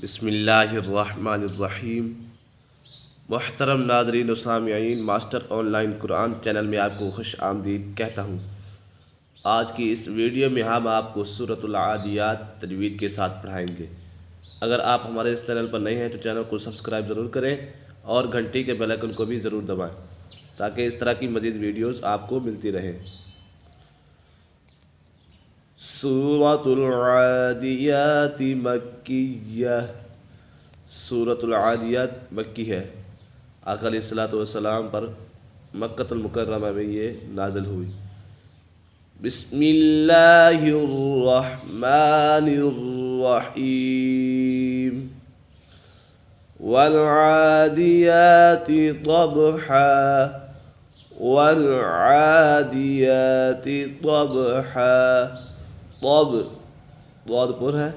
بسم اللہ الرحمن الرحیم۔ محترم ناظرین و سامعین، master on line Quran channel میں آپ کو خوش آمدید کہتا ہوں۔ آج کی اس ویڈیو میں ہم آپ کو سورۃ العادیات تجوید کے ساتھ پڑھائیں گے۔ اگر آپ ہمارے اس چینل پر نئے ہیں تو چینل کو سبسکرائب ضرور کریں اور گھنٹی کے بیل آئیکن کو بھی ضرور دبائیں تاکہ اس طرح کی مزید ویڈیوز آپ کو ملتی رہیں۔ سورۃ العادیات مکیہ، سورۃ العادیات مکی ہے۔ آقا علیہ الصلوۃ والسلام پر مکۃ المکرمہ میں یہ نازل ہوئی۔ بسم اللہ الرحمن الرحیم۔ والعادیات ضبحا، والعادیات ضبحا۔ ضاد پر ہے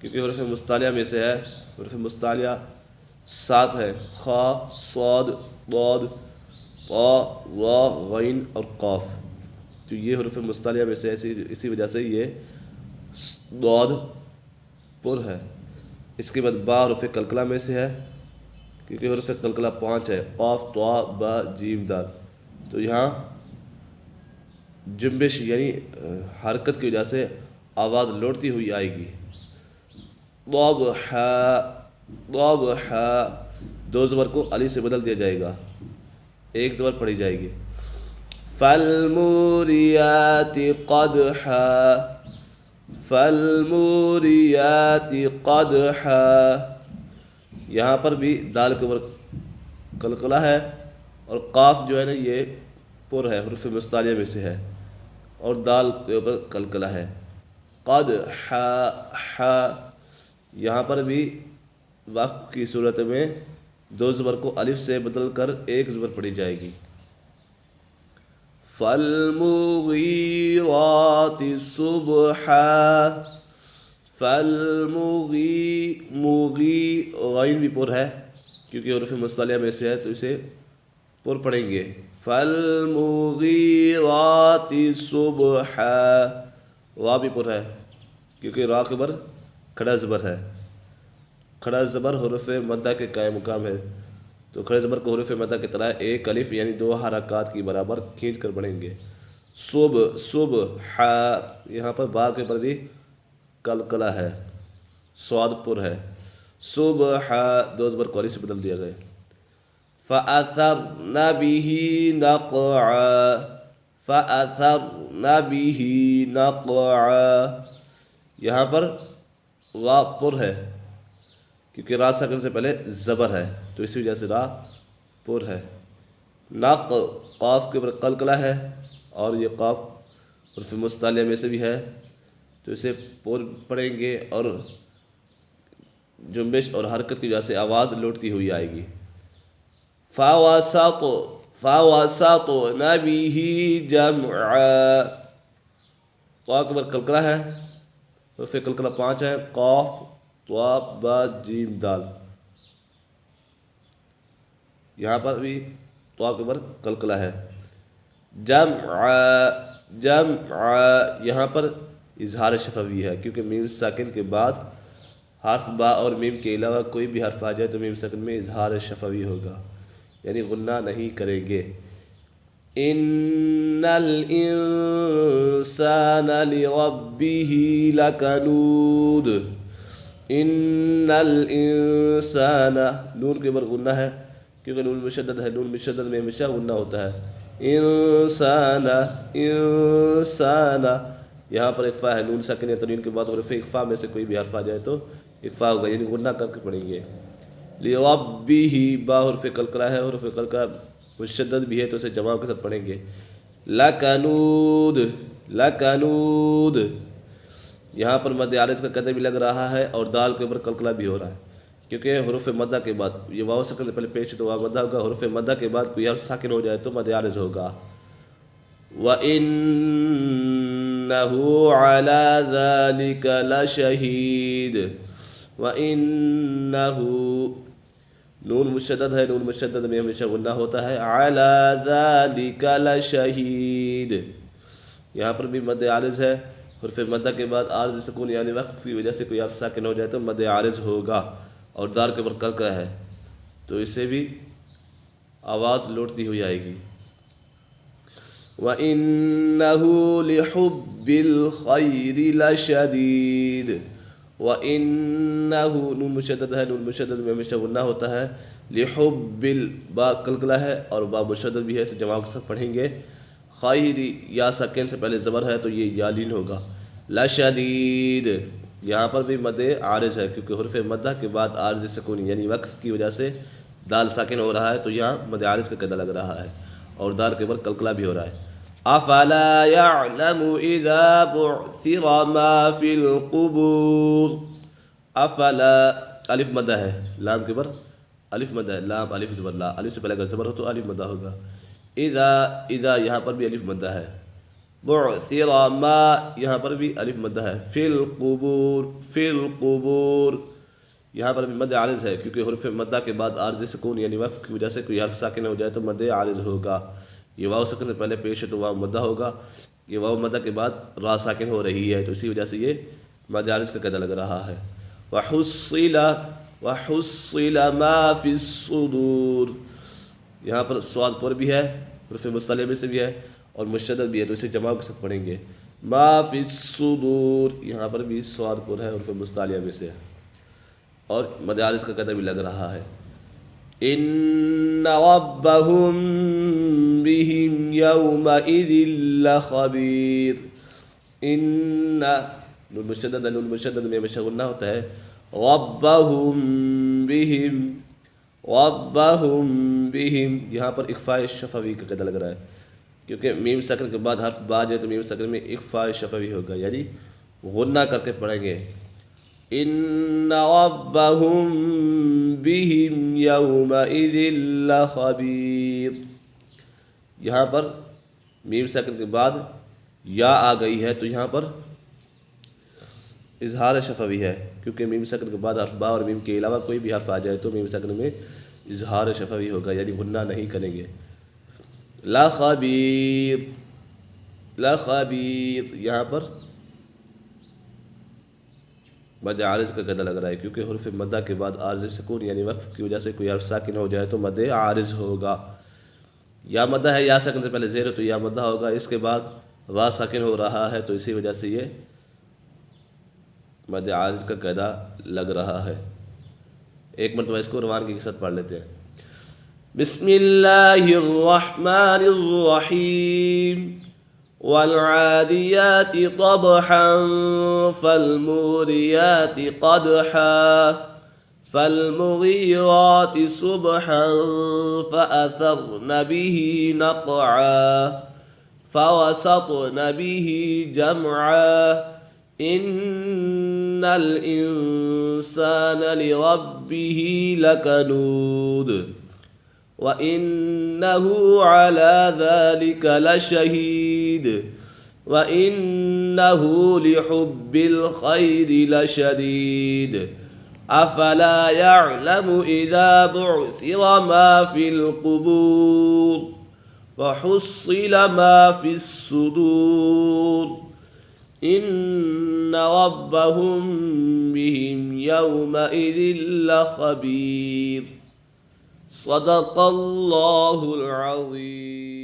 کیونکہ حروف مستعلیہ میں سے ہے۔ حروف مستعلیہ 7 ہے: خا، صاد، ضاد، طا، ظا، غین اور قاف۔ تو یہ حروف مستعلیہ میں سے اسی وجہ سے یہ ضاد پر ہے۔ اس کے بعد با حروف قلقلہ میں سے ہے کیونکہ حروف قلقلہ 5 ہے: قاف، طا، با، جیم، دال۔ تو یہاں جنبش یعنی حرکت کی وجہ سے آواز لوٹتی ہوئی آئے گی۔ ضبحا، ضبحا، 2 زبر کو الف سے بدل دیا جائے گا، 1 زبر پڑھی جائے گی۔ فالموریات قدحا، فالموریات قدحا۔ یہاں پر بھی دال کے اوپر قلقلہ ہے اور قاف جو ہے نا یہ پر ہے، حروف مستعلیہ میں سے ہے، اور دال کے اوپر قلقلہ ہے۔ قدحا، حا، یہاں پر بھی وقف کی صورت میں 2 زبر کو الف سے بدل کر 1 زبر پڑھی جائے گی۔ فالمغیرات صبحا، مغی غین بھی پر ہے کیونکہ حروف مستعلیہ میں سے ہے تو اسے پر پڑھیں گے۔ فالمغیرات صبحا، را بھی پر ہے کیونکہ را کے اوپر کھڑا زبر ہے۔ کھڑا زبر حروف مدہ کے قائم مقام ہے، تو کھڑے زبر کو حروف مدہ کی طرح 1 الف یعنی 2 حرکات کی برابر کھینچ کر پڑھیں گے۔ صبحا، یہاں پر با کے اوپر بھی قلقلہ ہے، صاد پر ہے۔ صبحا، 2 زبر کو الف سے بدل دیا گیا۔ فَأَثَرْنَ بِهِ نَقْعًا، فَأَثَرْنَ بِهِ نَقْعًا۔ یہاں پر را پر ہے کیونکہ را ساکن سے پہلے زبر ہے تو اسی وجہ سے را پر ہے۔ نق، قاف کے اوپر قلقلہ ہے اور یہ قاف حرف مستعلیہ میں سے بھی ہے تو اسے پر پڑھیں گے اور جنبش اور حرکت کی وجہ سے آواز لوٹتی ہوئی آئے گی۔ فَوَسَطْنَ بِهِ جَمْعًا، طا کے اوپر قلقلہ ہے، حروف قلقلہ 5 ہے: قاف، طا، با، جیم، دال۔ یہاں پر بھی طا کے اوپر قلقلہ ہے۔ جمعا، جمعا، یہاں پر اظہار شفوی ہے کیونکہ میم ساکن کے بعد حرف با اور میم کے علاوہ کوئی بھی حرف آ جائے تو میم ساکن میں اظہار شفوی ہوگا یعنی غنہ نہیں کریں گے۔ ان الانسان لربه لکنود، ان الانسان، نون کے اوپر غنہ ہے کیونکہ نون مشدد ہے، نون مشدد میں ہمیشہ غنہ ہوتا ہے۔ انسان، انسان، یہاں پر اخفا ہے، نون ساکن ہے تو نون کے بعد حروف اخفا میں سے کوئی بھی حرف آ جائے تو اخفا ہوگا یعنی غنہ کر کے پڑھیں گے۔ لربه، با حرف قلقلہ ہے، حرف قلقلہ مشدد بھی ہے تو اسے جماع کے ساتھ پڑھیں گے۔ لکنود، لکنود، یہاں پر مد عارض کا قدر بھی لگ رہا ہے اور دال کے اوپر قلقلہ بھی ہو رہا ہے کیونکہ حروف مدہ کے بعد یہ واو ساکن سے پہلے پیش تو واو مدہ ہوگا، حروف مدہ کے بعد کوئی حرف ساکن ہو جائے تو مد عارض ہوگا۔ وَإِنَّهُ عَلَى ذَلِكَ لَشَهِيدٌ، وَإِنَّهُ، نون مشدد ہے، نون مشدد میں ہمیشہ غنہ ہوتا ہے۔ عَلَى ذَلِكَ لَشَهِيدٌ، یہاں پر بھی مد عارض ہے حرف مدہ کے بعد عارض سکون یعنی وقف کی وجہ سے کوئی حرف ساکن ہو جائے تو مد عارض ہوگا، اور دال کے اوپر کلکلا ہے تو اسے بھی آواز لوٹتی ہوئی آئے گی۔ وَإِنَّهُ لِحُبِّ الْخَيْرِ لَشَدِيدٌ، وَإِنَّهُ نون مشدد ہے، نون مشدد میں ہمیشہ غنہ ہوتا ہے، لِحُبِّ با کلکلا ہے اور با مشدد بھی ہے، اسے جماع کے ساتھ پڑھیں گے۔ خیر یا ساکن سے پہلے زبر ہے تو یہ یا لین ہوگا۔ لشدید یہاں پر بھی مد عارض ہے کیونکہ حرف مدہ کے بعد عارض سکون یعنی وقف کی وجہ سے دال ساکن ہو رہا ہے تو یہاں مد عارض کا قاعدہ لگ رہا ہے اور دال کے اوپر کلکلا بھی ہو رہا ہے۔ افلا يعلم اذا بعثر ما في القبور، افلا الف مدہ ہے، لام کے اوپر الف مدہ ہے، لام الف زبر لا، الف سے پہلے اگر زبر ہو تو الف مدہ ہوگا۔ اذا یہاں پر بھی الف مدہ ہے، بعثر ما یہاں پر بھی الف مدہ ہے، فی القبور یہاں پر بھی مد عارض ہے کیونکہ حرف مدہ کے بعد عارض سکون یعنی وقف کی وجہ سے کوئی حرف ساکن ہو جائے تو مد عارض ہوگا۔ یہ واو سکن سے پہلے پیش ہے تو واو مدہ ہوگا، یہ واو مدہ کے بعد را ساکن ہو رہی ہے تو اسی وجہ سے یہ مد عارض کا قاعدہ لگ رہا ہے۔ وحصل ما فی الصدور یہاں پر سواد پر بھی ہے، حرف مصطلح میں سے بھی ہے اور مشدد بھی ہے تو اسے جماع کے ساتھ پڑھیں گے۔ ما فی الصدور یہاں پر بھی سواد پر ہے، حرف مصطلح میں سے ہے اور مد عارض کا قاعدہ بھی لگ رہا ہے۔ ان ربهم بهم یومئذ لخبیر، ان نون مشدد ہے، نون مشدد میں ہمیشہ غنہ ہوتا ہے، ربهم بهم یہاں پر اخفاء شفوی کا قاعدہ لگ رہا ہے کیونکہ میم ساکن کے بعد حرف با جائے تو میم ساکن میں اخفاء شفوی ہوگا یعنی غنہ کر کے پڑھیں گے۔ ان ربهم بهم یومئذ لخبیر، یہاں پر میم ساکن کے بعد یا آ گئی ہے تو یہاں پر اظہار شفوی ہے کیونکہ میم ساکن کے بعد حرف با اور میم کے علاوہ کوئی بھی حرف آ جائے تو میم ساکن میں اظہار شفوی ہوگا یعنی غنہ نہیں کریں گے۔ لخبیر یہاں پر مد عارض کا قاعدہ لگ رہا ہے کیونکہ حرف مدہ کے بعد عارض سکون یعنی وقف کی وجہ سے کوئی حرف ساکن ہو جائے تو مد عارض ہوگا۔ یا مدہ ہے، یا ساکن سے پہلے زیر ہو تو یا مدہ ہوگا، اس کے بعد را ساکن ہو رہا ہے تو اسی وجہ سے یہ مد عارض کا قاعدہ لگ رہا ہے۔ ایک مرتبہ اس کو روانگی کے ساتھ پڑھ لیتے ہیں۔ بسم اللہ الرحمن الرحیم، والعادیات طبحا فالموریات قدحا فالمغیرات صبحا فأثرن به نقعا فوسطن به جمعا ان الانسان لربه لکنود وَإِنَّهُ عَلَى ذَلِكَ لَشَهِيدٌ وَإِنَّهُ لِحُبِّ الْخَيْرِ لَشَدِيدٌ أَفَلَا يَعْلَمُ إِذَا بُعْثِرَ مَا فِي الْقُبُورِ وَحُصِّلَ مَا فِي الصُّدُورِ إِنَّ رَبَّهُم بِهِمْ يَوْمَئِذٍ لَخَبِيرٌ۔ صدق اللہ العظیم۔